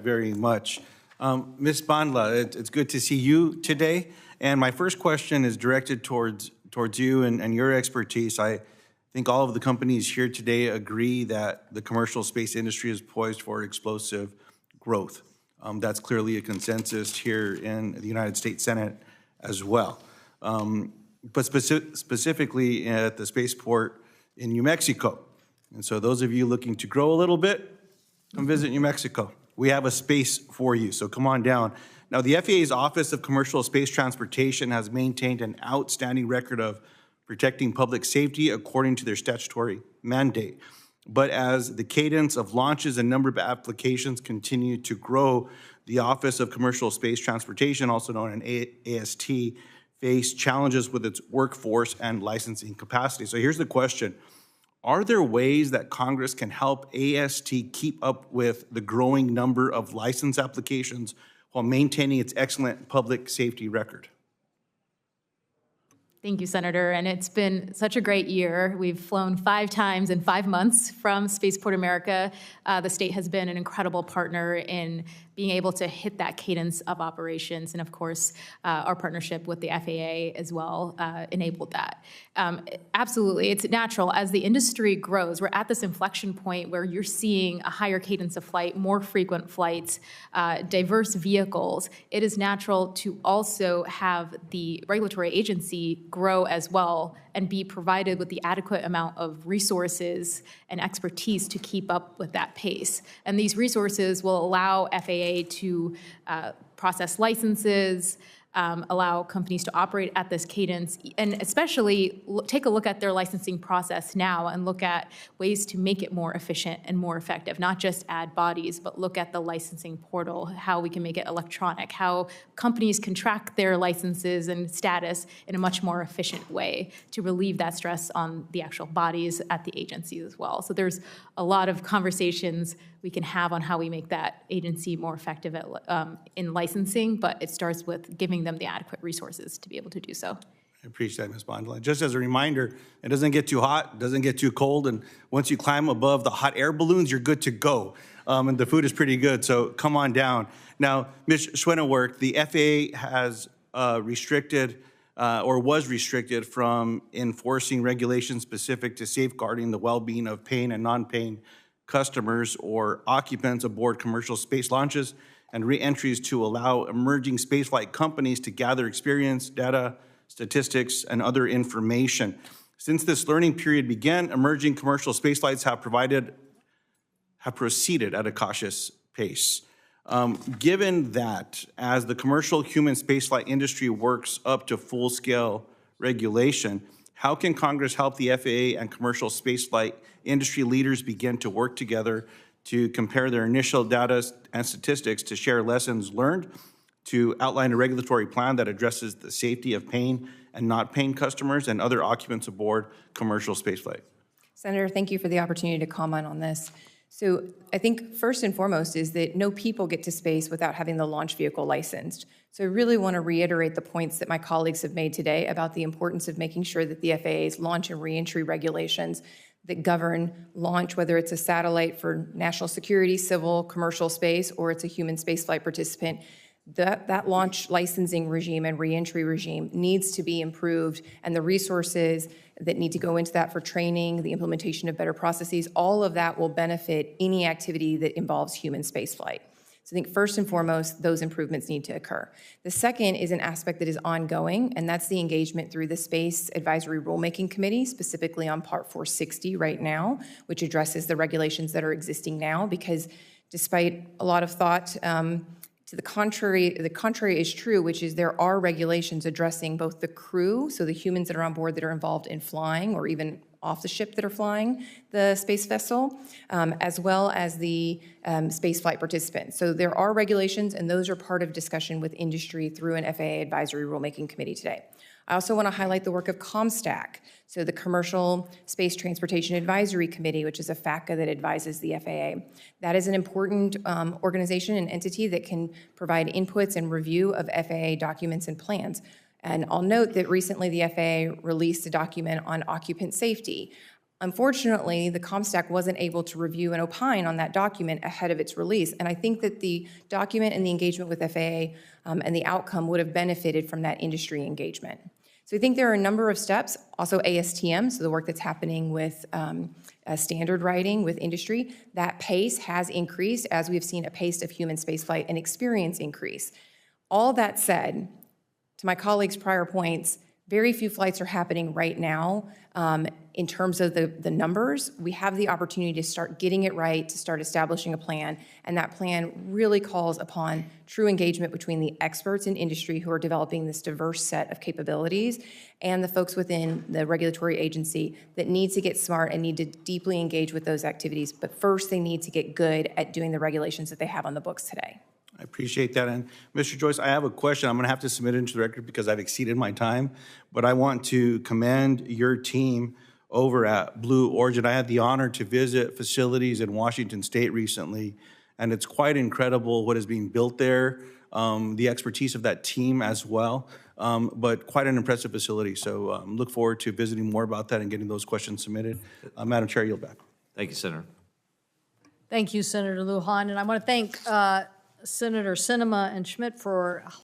very much. Ms. Bandla, it's good to see you today. And my first question is directed towards you and your expertise. I think all of the companies here today agree that the commercial space industry is poised for explosive growth. That's clearly a consensus here in the United States Senate as well. But specifically at the spaceport in New Mexico. And so those of you looking to grow a little bit, come visit New Mexico. We have a space for you, so come on down. Now, the FAA's Office of Commercial Space Transportation has maintained an outstanding record of protecting public safety according to their statutory mandate. But as the cadence of launches and number of applications continue to grow, the Office of Commercial Space Transportation, also known as AST, face challenges with its workforce and licensing capacity. So here's the question. Are there ways that Congress can help AST keep up with the growing number of license applications while maintaining its excellent public safety record? Thank you, Senator. And it's been such a great year. We've flown 5 times in 5 months from Spaceport America. The state has been an incredible partner in being able to hit that cadence of operations. And of course, our partnership with the FAA as well enabled that. Absolutely, it's natural. As the industry grows, we're at this inflection point where you're seeing a higher cadence of flight, more frequent flights, diverse vehicles. It is natural to also have the regulatory agency grow as well and be provided with the adequate amount of resources and expertise to keep up with that pace. And these resources will allow FAA to process licenses, allow companies to operate at this cadence, and especially take a look at their licensing process now and look at ways to make it more efficient and more effective, not just add bodies, but look at the licensing portal, how we can make it electronic, how companies can track their licenses and status in a much more efficient way to relieve that stress on the actual bodies at the agencies as well. So there's a lot of conversations we can have on how we make that agency more effective at, in licensing, but it starts with giving them the adequate resources to be able to do so. I appreciate that, Ms. Bondla. Just as a reminder, it doesn't get too hot, doesn't get too cold, and once you climb above the hot air balloons, you're good to go. And the food is pretty good, so come on down. Now, Ms. Schwennewerk, the FAA has restricted or was restricted from enforcing regulations specific to safeguarding the well-being of paying and non-paying customers or occupants aboard commercial space launches and re-entries to allow emerging spaceflight companies to gather experience, data, statistics, and other information. Since this learning period began, emerging commercial spaceflights have proceeded at a cautious pace. Given that, as the commercial human spaceflight industry works up to full-scale regulation, how can Congress help the FAA and commercial spaceflight industry leaders begin to work together to compare their initial data and statistics, to share lessons learned, to outline a regulatory plan that addresses the safety of paying and not paying customers and other occupants aboard commercial spaceflight? Senator, thank you for the opportunity to comment on this. So I think first and foremost is that no people get to space without having the launch vehicle licensed. So I really want to reiterate the points that my colleagues have made today about the importance of making sure that the FAA's launch and reentry regulations that govern launch, whether it's a satellite for national security, civil, commercial space, or it's a human spaceflight participant, that launch licensing regime and reentry regime needs to be improved, and the resources that need to go into that for training, the implementation of better processes, all of that will benefit any activity that involves human spaceflight. So I think first and foremost, those improvements need to occur. The second is an aspect that is ongoing, and that's the engagement through the Space Advisory Rulemaking Committee, specifically on Part 460 right now, which addresses the regulations that are existing now, because despite a lot of thought to the contrary is true, which is there are regulations addressing both the crew, so the humans that are on board that are involved in flying or even off the ship that are flying the space vessel, as well as the spaceflight participants. So there are regulations, and those are part of discussion with industry through an FAA Advisory Rulemaking Committee today. I also want to highlight the work of ComStack, so the Commercial Space Transportation Advisory Committee, which is a FACA that advises the FAA. That is an important organization and entity that can provide inputs and review of FAA documents and plans. And I'll note that recently the FAA released a document on occupant safety. Unfortunately, the ComStack wasn't able to review and opine on that document ahead of its release. And I think that the document and the engagement with FAA and the outcome would have benefited from that industry engagement. So I think there are a number of steps, also ASTM, so the work that's happening with standard writing with industry. That pace has increased as we've seen a pace of human spaceflight and experience increase. All that said, to my colleagues' prior points, very few flights are happening right now. In terms of the numbers, we have the opportunity to start getting it right, to start establishing a plan, and that plan really calls upon true engagement between the experts in industry who are developing this diverse set of capabilities and the folks within the regulatory agency that need to get smart and need to deeply engage with those activities. But first, they need to get good at doing the regulations that they have on the books today. I appreciate that. And Mr. Joyce, I have a question. I'm going to have to submit it into the record because I've exceeded my time, but I want to commend your team over at Blue Origin. I had the honor to visit facilities in Washington State recently, and it's quite incredible what is being built there, the expertise of that team as well, but quite an impressive facility. So look forward to visiting more about that and getting those questions submitted. Madam Chair, I yield back. Thank you, Senator. Thank you, Senator Lujan. And I want to thank Senator Sinema and Schmidt for